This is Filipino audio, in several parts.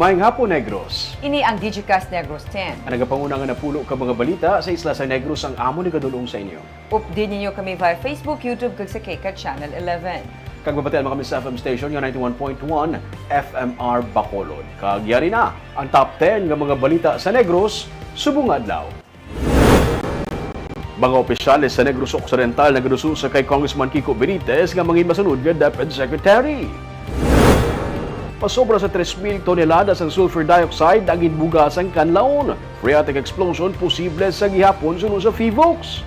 Maayong hapon, Negros. Ini ang Digicast Negros X. Ang nagapanguna nga napulo ka mga balita sa isla sa Negros ang amo ni kadulong sa inyo. Update ninyo kami via Facebook, YouTube, kag sa Kika Channel 11. Kag mabatian mo kami sa FM station nga 91.1 FMR Bacolod. Kag yari na ang top 10 nga mga balita sa Negros subong adlaw. Mga opisyales sa Negros Occidental nagaduso sa kay Congressman Kiko Benitez nga mangin masunod nga DepEd Secretary. Pasobra sa 3,000 toneladas ang sulfur dioxide ang inbugasang kanlaon. Phreatic explosion posible sa gihapon sunod sa FIVOX.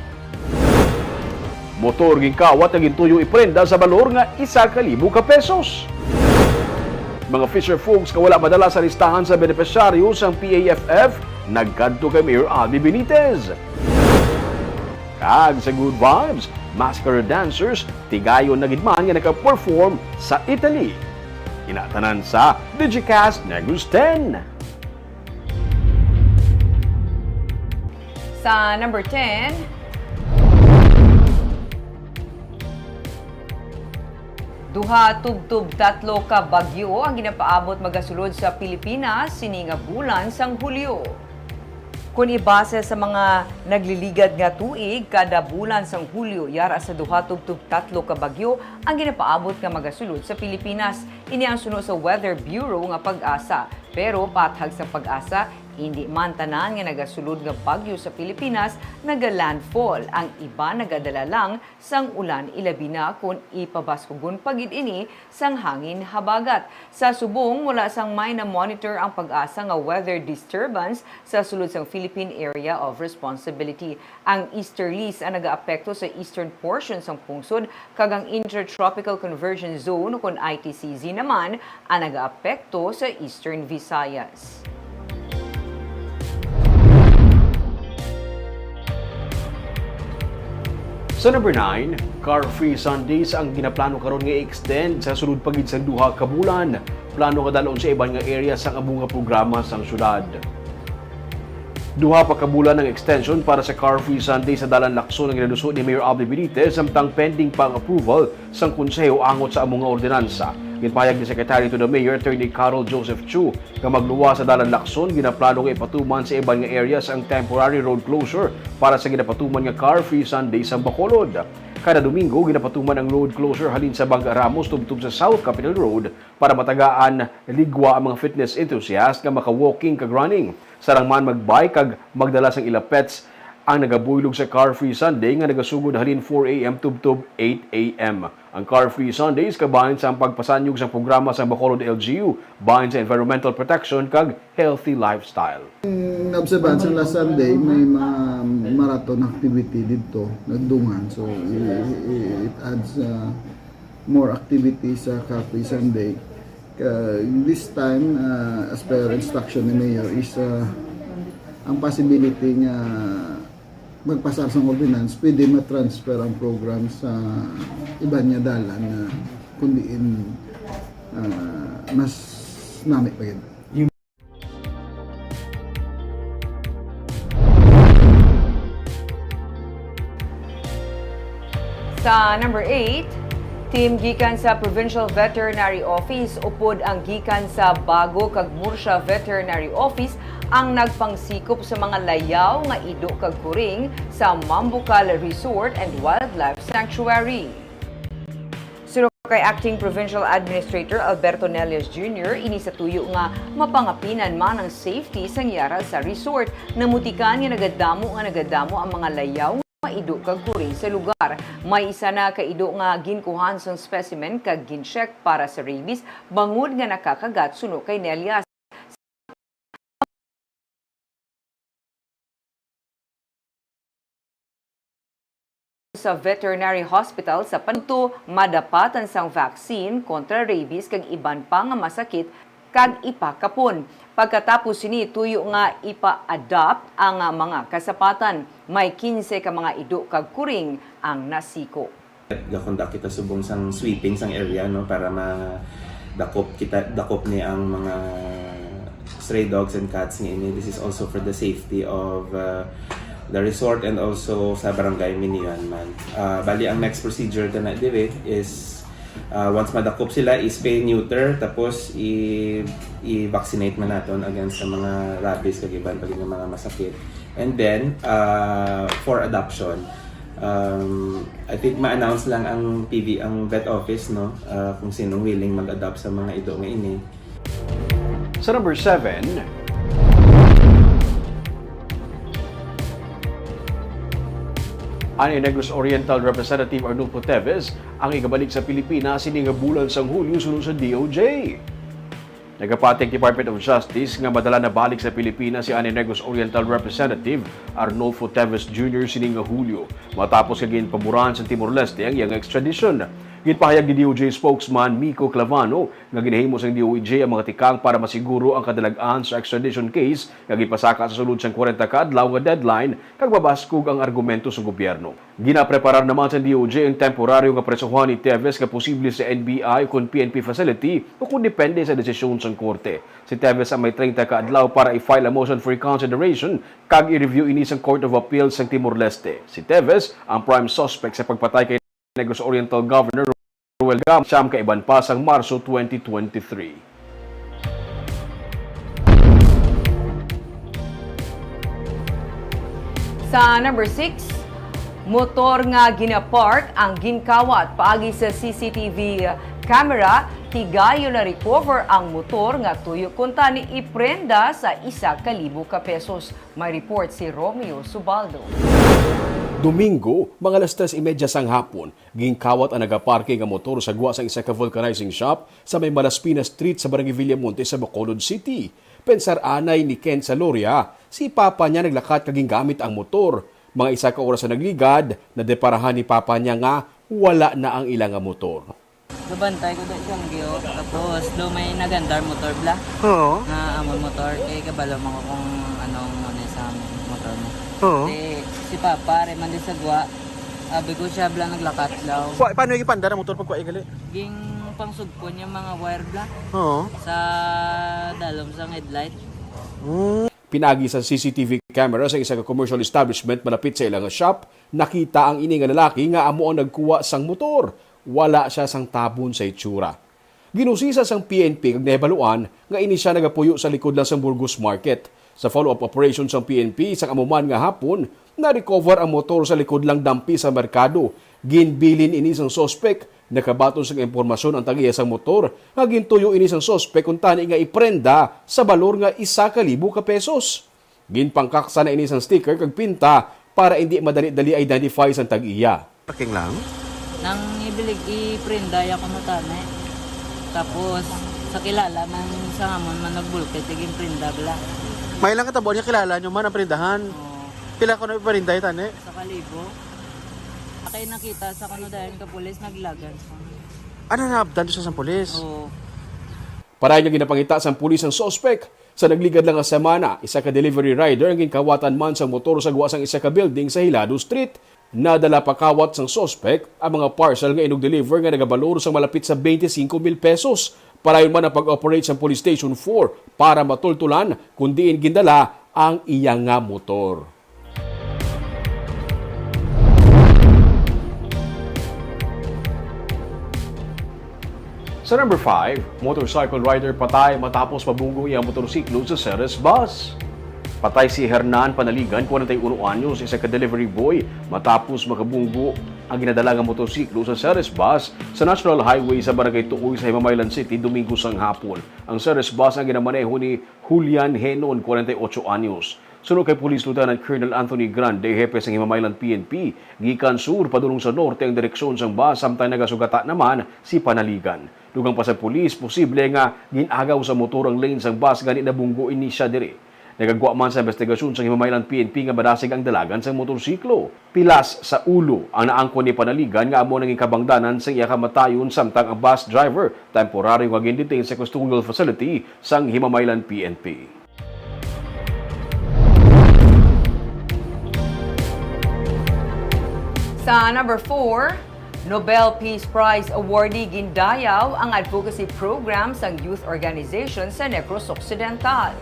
Motor gingkawat ang intuyo iprenda sa balor nga 1,000 ka pesos. Mga fisher folks nga wala madala sa listahan sa benepisyaryo sang PAFF nagkadto kay Mayor Albi Benitez. Kag sa Good Vibes, masquerade dancers tigayon na gidman nga naka-perform sa Italy. Inatanan sa Digicast Negros X. Sa number 10, duha tubtub tatlo ka bagyo ang ginapaabot magasulod sa Pilipinas sini nga bulan sang Hulyo. Kung ibase sa mga nagliligad nga tuig, kada bulan sang Hulyo, yara sa duha tubtub tatlo ka bagyo ang ginapaabot nga magasulod sa Pilipinas. Ini ang sunod sa Weather Bureau nga pag-asa. Pero pathag sa pag-asa, hindi man tanan nga nagasulod nga bagyo sa Pilipinas naga-landfall. Ang iba nagadala lang sang ulan ilabi na kung ipabaskugon pagid ini sang hangin habagat. Sa subong mula sang may na monitor ang pag-asa nga weather disturbance sa sulod sang Philippine Area of Responsibility. Ang easterlies ang nagaapekto sa eastern portion sang pungsod kag ang intertropical convergence zone kung ITCZ naman ang nagaapekto sa eastern Visayas. Sa number 9, car-free Sundays ang ginaplano karon nga i-extend sa sulod pagid sa duha ka bulan. Plano kadalon sa iban nga area sang among nga programa sang syudad. Duha pa ka bulan ang extension para sa car-free Sunday sa dalan Lacson ang ginaduso ni Mayor Albi Benitez samtang pending pang approval sang konseho angot sa among nga ordinansa. Ginpayag ni Secretary to the Mayor, Attorney Carol Joseph Chu, nga magluwa sa dalan Lacson, ginaplano nga ipatuman sa iban nga areas ang temporary road closure para sa ginapatuman nga car-free Sunday sa Bacolod. Kada Domingo, ginapatuman ang road closure halin sa Bangka Ramos tubtub sa South Capitol Road para matagaan ligwa ang mga fitness enthusiast nga maka-walking kag running. Sarang man magbike kag magdala sang ila pets ang nagabuylog sa Car-Free Sunday nga nagasugod halin 4 a.m. tubtub 8 a.m. Ang Car-Free Sundays kabahin sa pagpasanyog sa programa sa Bacolod LGU, bahin sa environmental protection kag healthy lifestyle. Naobserbahan sa last Sunday, may mga marathon activity dito, nagdungan. So, it adds more activity sa Car-Free Sunday. This time, as per instruction ni Mayor, is ang possibility nga magpasar sa ordinance, pwede ma-transfer ang program sa iba niya dalan na kundiin mas nami pa yun. Sa number 8, team gikan sa Provincial Veterinary Office upod ang gikan sa Bago kag Murcia Veterinary Office ang nagpangsikop sa mga layaw nga ido kag kuring sa Mambucal Resort and Wildlife Sanctuary. Sino kay Acting Provincial Administrator Alberto Nelias Jr. ini sa tuyo nga mapangapinan man ang safety sang yara sa resort. Namutikan nga nagadamo ang mga layaw ido kag kuring sa lugar. May isa na ka ido nga ginkuhan sang specimen kag gincheck para sa rabies bangod nga nakakagat suno kay Nelias. Sa veterinary hospital sa Panto, madapatan sang vaccine kontra rabies kag iban pa nga masakit kag ipakapon. Pagkatapos sini tuyo nga ipa-adopt ang mga kasapatan. May 15 ka mga ido kag kuring ang nasiko. Gakondak kita subong sang sweeping sang area no para dakop ni ang mga stray dogs and cats ni. This is also for the safety of the resort and also sa barangay Minian man. Bali ang next procedure na dire is once madakop sila, i-spay neuter, tapos i-vaccinate man natin against sa mga rabies, kagiban pag yung mga masakit. And then, for adoption, I think ma-announce lang ang vet office, no, kung sinong willing mag-adopt sa mga ido nga ini. Sa number 7, ani Negros Oriental Representative Arnulfo Teves ang ikabalik sa Pilipinas sining bulan sang Hulyo sulod sa DOJ. Nagapating Department of Justice nga madala na balik sa Pilipinas si ani Negros Oriental Representative Arnulfo Teves Jr. sining Hulyo matapos kagin paburahan sa Timor-Leste ang iyang extradition. Gitpahayag ni DOJ spokesman Mico Clavano nga ginahimo sang DOJ ang mga tikang para masiguro ang kadalagaan sa extradition case nga gipasaka sa sulod sang 40 ka adlaw nga deadline kag mabaskog ang argumento sa gobyerno. Ginapreparar naman sa DOJ ang temporaryo nga presohan ni Teves nga posible sa NBI kung PNP facility o kung depende sa desisyon sang korte. Si Teves ang may 30 ka adlaw para i-file a motion for reconsideration kag i-review ini sang Court of Appeals sang Timor-Leste. Si Teves ang prime suspect sa pagpatay kay Negros Oriental Governor Ruel Gam siyam kaiban pa sang Marso 2023. Sa number 6, motor nga ginapark ang ginkawat paagi sa CCTV camera, tigayo na recover ang motor nga tuyo kunta ni iprenda sa 1,000 ka pesos. May report si Romeo Subaldo. Domingo, mga alas 3:30 sang hapon, ginkawat ang nagaparking ang motor sa gwa sang isa ka vulcanizing shop sa may Malaspina Street sa Barangay Villamonte sa Bacolod City. Pensar anay ni Ken Saloria, si papa niya naglakat kaging gamit ang motor. Mga 1 ka oras na nagligad, nadeparahan ni papa niya nga wala na ang ilang motor. Gabantay ko doon siyang giyo, tapos do may nagandar motor bla. Oo. Na amon motor, kay kabalo mo kung anong ano sa motor mo. Oo. Si Papa, reman din sa gwa, abi ko siya bla naglakat law. Paano yung ipanda ng motor pag gali? Ging pangsugpon yung mga wire bla Oo. sa dalom sa headlight. Pinagi sa CCTV camera sa isa ka commercial establishment malapit sa ilang shop, nakita ang ini nga lalaki nga amo ang nagkuha sang motor. Wala siya sang tabon sa itsura. Ginusisa sang PNP kag nahibaluan nga ini siya nagapuyo sa likod lang sang Burgos Market. Sa follow-up operation sang PNP sa amuman nga hapon, na-recover ang motor sa likod lang dampi sa merkado. Ginbilin ini sang sospek, nakabaton sang impormasyon ang tagiya sang motor, nga gintuyo ini sang sospek kung tani nga iprenda sa balor nga 1,000 ka pesos. Ginpangkaksa na ini sang sticker kag pinta para hindi madali-dali identify sang tagiya. Parking lang? Nang ibilig iprenda ya kuno tane. Tapos sa kilala man sa amon man nagbulke tiging prenda bla. May lang katabo niya kilala nyo man ang perindahan. Pila ko na iparinday tani? Sa kalibo. Kay nakita sa kano dayon ka pulis naglagan. Ano na abdan siya sa pulis? Oo. Para niya ginapangita sa pulis ang sospek. Sa nagligad lang nga semana, isa ka delivery rider ang ginkawatan man sa motor sa guwa sang isa ka building sa Hilado Street. Nadala pakawat sang sospek ang mga parcel nga inog-deliver nga nagabalor sa malapit sa 25,000 pesos. Parayon man ang pag-operate sa Police Station 4 para matultulan kung diin gindala ang iyang nga motor. Sa number 5, motorcycle rider patay matapos mabunggo iyang motorsiklo sa Ceres bus. Patay si Hernan Panaligan, 41 anyos, isa ka delivery boy matapos makabunggo ang ginadala nga motorsiklo sa Ceres bus sa National Highway sa Barangay Tuoy sa Himamaylan City Domingo sang hapon. Ang Ceres bus ang ginamaneho ni Julian Henon, 48 anyos. Sunod kay Police Lieutenant Colonel Anthony Grande, hepe sa Himamaylan PNP, gikan sur padulong sa norte ang direksyon sang bus samtang nagasugata naman si Panaligan. Dugang pa sa pulis, posible nga ginagaw sa motor ang lane sang bus gani nabunggo ini siya diri. Nagagwa man sa investigasyon sa Himamaylan PNP nga madasig ang dalagan sa motorsiklo. Pilas sa ulo ang naangko ni Panaligan nga amo naging kabangdanan sa iya kamatayon samtang ang bus driver temporary nga gindetain sa custodial facility sang Himamaylan PNP. Sa number 4, Nobel Peace Prize awardee gindayaw ang advocacy program sa youth organization sa Negros Occidental.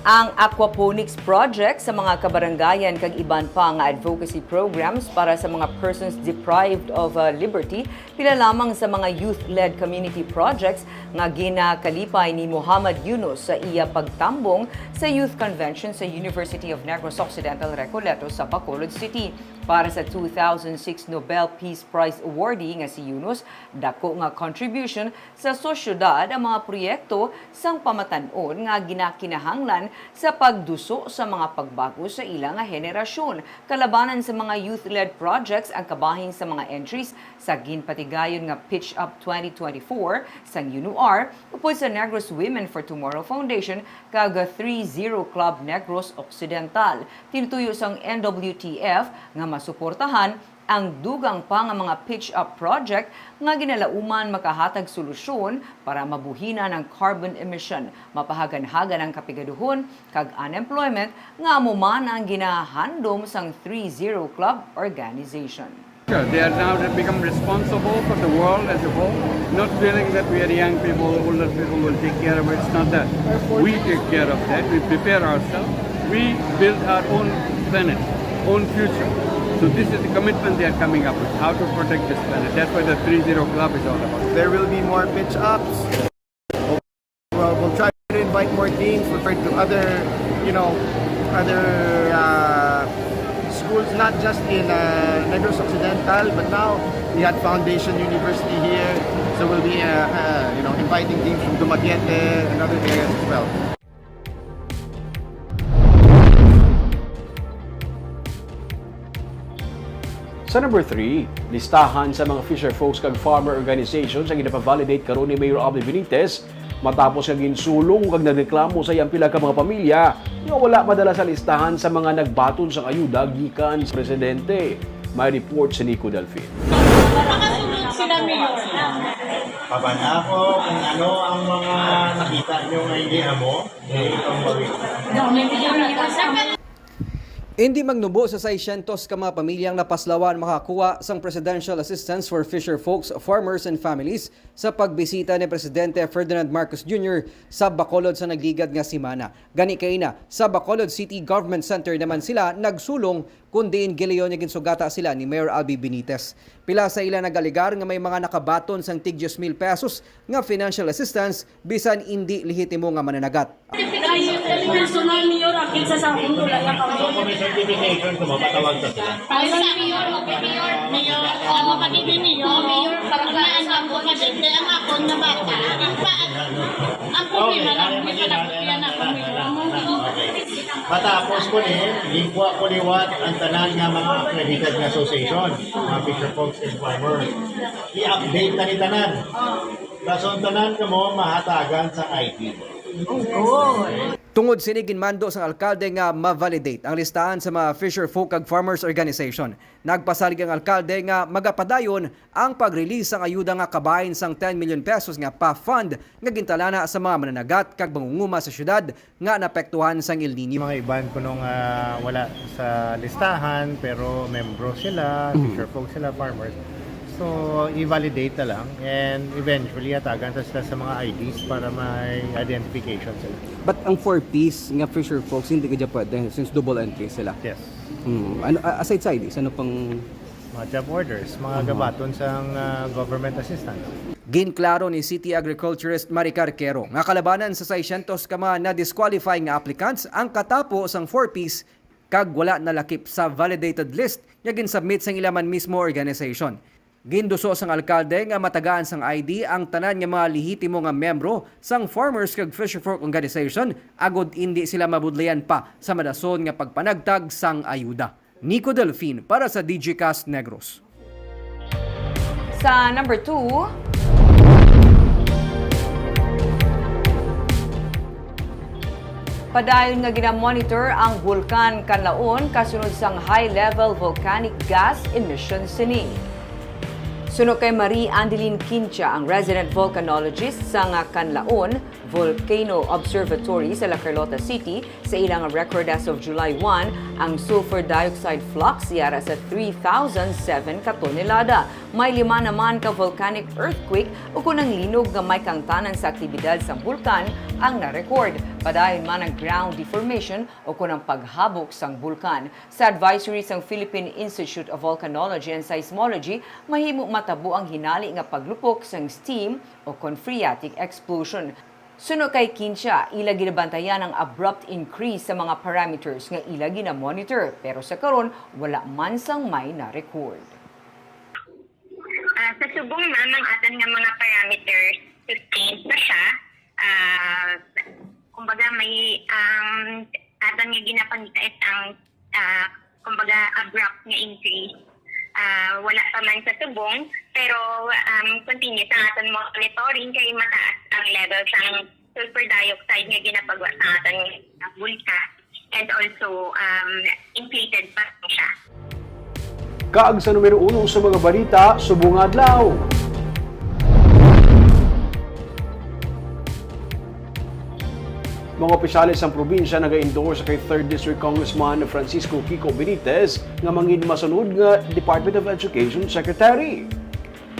Ang aquaponics project sa mga kabarangayan kag iban pa nga advocacy programs para sa mga persons deprived of liberty pila lamang sa mga youth-led community projects nga ginakalipay ni Muhammad Yunus sa iya pagtambong sa Youth Convention sa University of Negros Occidental Recoleto sa Bacolod City. Para sa 2006 Nobel Peace Prize awardee nga si Yunus, dako nga contribution sa sosyedad ang mga proyekto sang pamatan-on nga ginakinahanglan sa pagduso sa mga pagbago sa ilang nga henerasyon. Kalabanan sa mga youth-led projects ang kabahin sa mga entries sa ginpatigayon nga Pitch Up 2024 sang UNUR upod sa Negros Women for Tomorrow Foundation kag 3-0 Club Negros Occidental. Tinutuyo sang NWTF nga masuportahan ang dugang pa nga mga pitch-up project nga ginalauman makahatag solusyon para mabuhina ng carbon emission, mapahagan-hagan ang kapigaduhon kag unemployment nga amuman ang ginahandom sang 3-0 Club organization. They are now become responsible for the world as a whole, not feeling that we are young people, older people will take care of it. It's not that. We take care of that. We prepare ourselves. We build our own planet, own future. So this is the commitment they are coming up with, how to protect this planet. That's what the 3-0 Club is all about. There will be more pitch ups. We'll try to invite more teams. We'll try to other schools, not just in Negros Occidental, but now we had Foundation University here. So we'll be inviting teams from Dumaguete and other areas as well. Sa number 3, listahan sa mga fisher folks kag farmer organizations ang ginapavalidate karon ni Mayor Abby Benitez matapos nga ginsulong kag nagreklamo sa iyang pila ka mga pamilya nga wala madala sa listahan sa mga nagbaton sa ayuda gikan sa presidente. May report si Nico Delfin. Sila Mayor. Pabana ako kung ano ang mga nakita nyo nga hindi mo. Hindi magnubo sa 600 ka mga pamilyang napaslawan makakuha sang Presidential Assistance for Fisher Folks, Farmers and Families sa pagbisita ni Presidente Ferdinand Marcos Jr. sa Bacolod sa nagligad nga simana. Gani kaina, sa Bacolod City Government Center naman sila nagsulong kundiin gileon nga ginsugata sila ni Mayor Abby Benitez. Pila sa ila nagaligar nga may mga nakabaton sang tig 10,000 pesos nga financial assistance bisan hindi lehitimo nga mananagat. Personal Mayor, akil sa sahong tulad na kami. May certification ko, mapatawag sa sila. Mayor, ako pagiging Mayor, parang laan lang ko madente ang akon na bata. Ang problema lang, hindi pa nakukuyan ako, matapos ko lingkwa ko liwat ang tanan nga mga accredited na association, mga fisher folks and farmers. I-update na ni tanan. Kason tanan ka mo mahatagan sa ID. Tungod sini ginmando sang alkalde nga ma-validate ang listahan sa mga fisher folk ag farmers organization. Nagpasalig ang alkalde nga magapadayon ang pag-release sang ayuda nga kabahin sang 10 million pesos nga pa-fund nga gintalana sa mga mananagat kag mangunguma sa syudad nga naapektuhan sang El Nino. Mga iban ko nung wala sa listahan pero membro sila, fisher folk sila, farmers. So, i-validate na lang and eventually atagan sila sa mga IDs para may identification sila. But ang 4Ps nga fisher folks hindi ka pwede since double entry sila. Yes. Ano, aside sa IDs, ano pang... Mga job orders, mga gabaton sa government assistance. Ginklaro ni City Agriculturist Maricar Quero nga kalabanan sa 600 ka mga na-disqualify nga applicants ang katapo sang 4Ps kag wala nalakip sa validated list nga ginsubmit sang ilaman mismo organization. Ginduso sang alkalde nga matagaan sang ID ang tanan nga mga lehitimo nga membro sang Farmers kag Fisher Folk Organization agod hindi sila mabudlayan pa sa madason nga pagpanagtag sang ayuda. Nico Delfin para sa Digicast Negros. Sa number 2, padayon nga ginamonitor ang bulkan Kanlaon kasunod sang high-level volcanic gas emission sini. Suno kay Marie Andeline Quincha, ang resident volcanologist sa Kanlaon Volcano Observatory sa La Carlota City, sa ilang record as of July 1, ang sulfur dioxide flux yara sa 3,007 ka tonelada. May 5 naman ka volcanic earthquake o kunang linog nga may kangtanan sa aktibidad sa bulkan ang na-record. Padayon man ang ground deformation o kunang paghabok sang bulkan. Sa advisory sang Philippine Institute of Volcanology and Seismology, mahimo matabo ang hinali nga paglupok sang steam o phreatic explosion. Suno kay Kinsya, ila ginabantayan ang abrupt increase sa mga parameters nga ila gina-monitor, pero sa karon wala man sang may na-record. Sa subong ma'am, ang atan nga mga parameters sustained pa siya. Kumbaga may atan nga ginapangita is ang kumbaga abrupt nga increase. Wala pa man sa subong, pero continuous ang aton monitoring kay mataas ang level ng sulfur dioxide nga ginapagwa sa aton bulkan, and also inflated pa siya. Kaag sa numero 1 sa mga balita, subong adlaw. Mga opisyalis ng probinsya nag-endorse kay 3rd District Congressman Francisco Kiko Benitez nga mangin masunod nga Department of Education Secretary.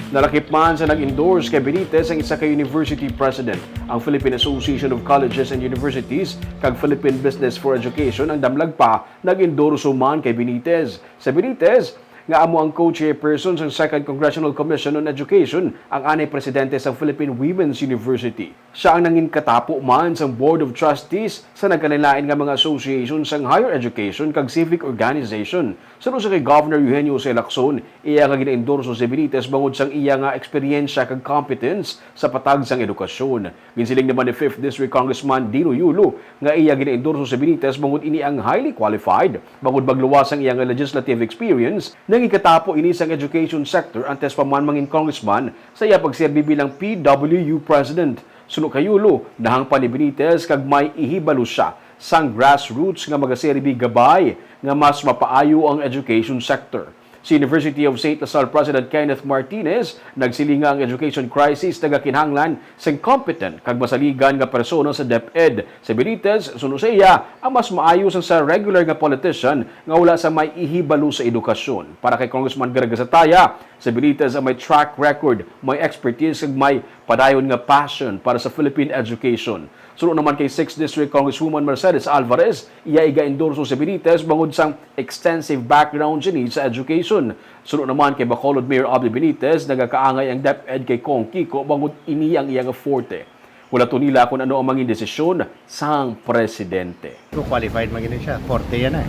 Nalakip man sa nag-endorse kay Benitez ang isa ka university president, ang Philippine Association of Colleges and Universities kag Philippine Business for Education ang damlag pa nag-endorse man kay Benitez. Sa Benitez, nga amo ang co-chairperson sa 2nd Congressional Commission on Education, ang anay presidente sa Philippine Women's University. Siya ang nangin katapo man sa Board of Trustees sa nagkanilain nga mga association sa higher education kag civic organization. Sunod sa kay Governor Eugenio C. Lacson, iya nga gina-endorso si Benitez bangod sang iya nga eksperyensya kag competence sa patag sang edukasyon. Ginsiling naman ni 5th District Congressman Dino Yulo nga iya gina-endorso si Benitez bangod ini ang highly qualified, bangod magluwas ang iya nga legislative experience. Nang ikatapo ini sang education sector antes pa man mangin congressman sa iya pagserbi bilang PWU president. Suno kay Yulo, nahang pa ni Benitez kag may ihibalo siya sang grassroots nga magaserbi gabay nga mas mapaayo ang education sector. Si University of St. Lasal President Kenneth Martinez nagsilinga ang education crisis nagakinhanglan sing competent kag masaligan nga persona sa DepEd. Si Benitez suno sa iya ang mas maayo sa regular nga politician nga wala sa may ihibalo sa edukasyon. Para kay Congressman Gargasataya, si Benitez ang may track record, may expertise kag may padayon nga passion para sa Philippine education. Suno naman kay 6th District Congresswoman Mercedes Alvarez, iya iga-endorso si Benitez bangod sang extensive background sa education. Suno naman kay Bacolod Mayor Abdi Benitez, nagakaangay ang DepEd kay Kong Kiko bangod ini ang iyang forte. Wala to nila kung ano ang mga desisyon sang presidente. So qualified magiging siya. Forte yan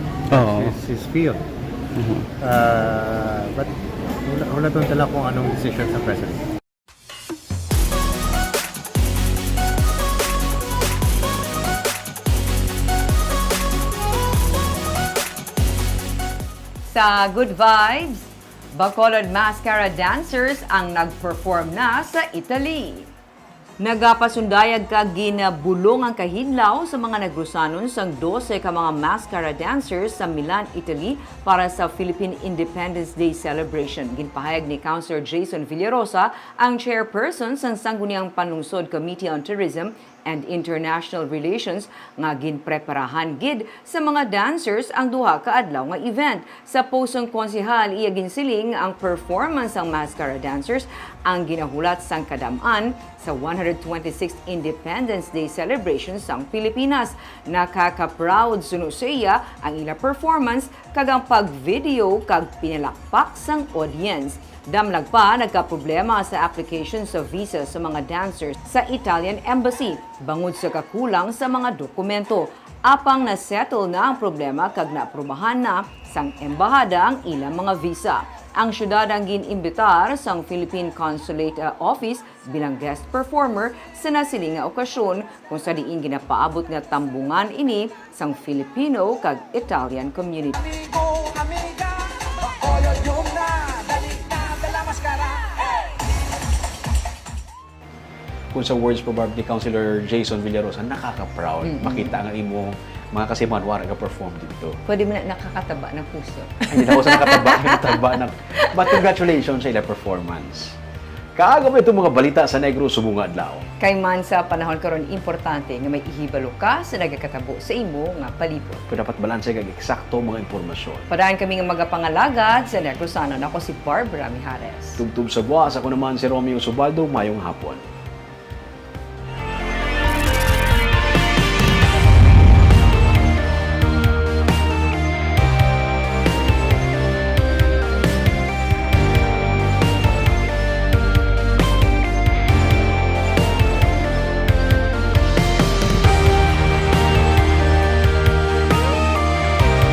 It's his field. But wala doon tala kung anong decision sa president. Sa Good Vibes, Bacolod Mascara Dancers ang nag-perform na sa Italy. Nagapasundayag ka ginabulong ang kahidlaw sa mga Negrosanon sang 12 ka mga mascara dancers sa Milan, Italy para sa Philippine Independence Day celebration. Ginpahayag ni Councilor Jason Villarosa, ang chairperson sang Sangguniang Panlungsod Committee on Tourism and International Relations, nga ginpreparahan gid sa mga dancers ang duha ka adlaw nga event. Sa posong konsehal, iya ginsiling ang performance ng mascara dancers ang ginahulat sang kadam-an sa 126th Independence Day celebration sang Pilipinas. Nakaka-proud suno sa iya ang ila performance kag ang pag-video kag pinalakpak sang audience. Damlag pa, nagka-problema sa application sa visa sa mga dancers sa Italian Embassy, bangod sa kakulang sa mga dokumento. Apang na-settle na ang problema kag naaprubahan na sang embahada ang ilang mga visa. Ang syudad ang ginimbitar sang Philippine Consulate Office bilang guest performer sa nasiling nga okasyon kung sa diin ginapaabot nga tambungan ini sang Filipino kag Italian community. Kung sa words probably Councilor Jason Villarosa, nakaka-proud makita ang imo mga kasimanwara nga perform dito. Pwede mo na nakakataba ng puso. Ay, hindi na ako sa nakataba. But congratulations sa ila performance. Kaagam na itong mga balita sa Negros subong adlaw. Kay man sa panahon karon importante nga may ihibalo ka sa nagakatabo sa imo nga palibot. Pero dapat balanse kag eksakto mga impormasyon. Padayon kami nga magapangalagad sa Negrosanon. Ako si Barbara Mijares. Tubtub sa buwas, ako naman si Romeo Subaldo, mayong hapon.